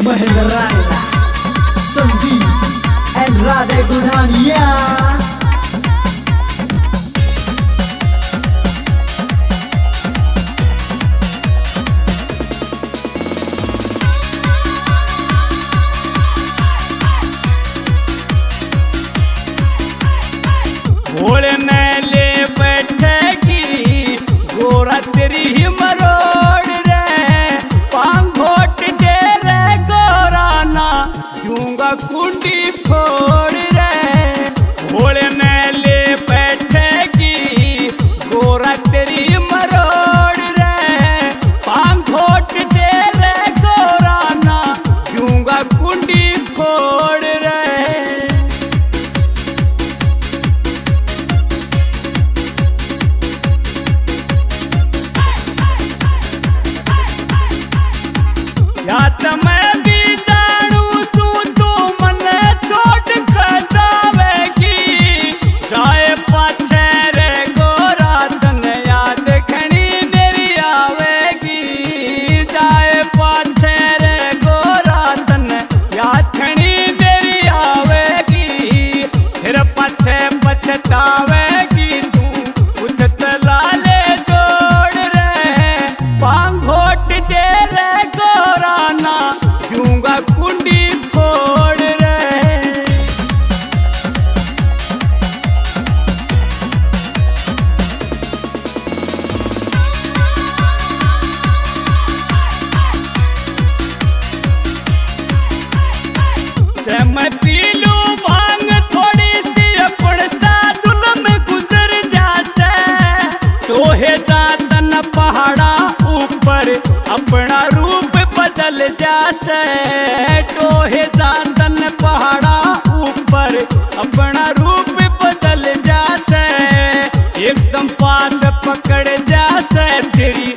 Mahendra Rangla, Sandeep and Radhe Gudhania. घोड़े में ले बैठेगी गोरा तेरी ही मरोड़ रे, पांघोट दे रे गोरा ना दूंगा कुंडी फोड़ रे। घोड़े में ले बैठेगी गोरा तेरी ही मरोड़ रे, पांघोट दे रे गोरा ना दूंगा कुंडी फोड़ रे। या तो मैं भी जानू सू तू मने छोड़ कर जावेगी, जाए पाछे रे गोरा तन याद खणी मेरी आवेगी, जाए पाछे रे गोरा तन याद खणी मेरी आवेगी, फिर पाछे पछतावेगी तू कुछ तलाले जोड़ रे, पांघोट दे रे दूंगा कुंडी फोड़ रे। से मैं पी लूं भांग थोड़ी सी अपन सा जुल्म गुजर जासे, टोहे जातन पहाड़ा ऊपर अपना रूप बदल जासे, टोहे जातन पहाड़ा ऊपर अपना रूप बदल जासे, एकदम पास पकड़ जासे तेरी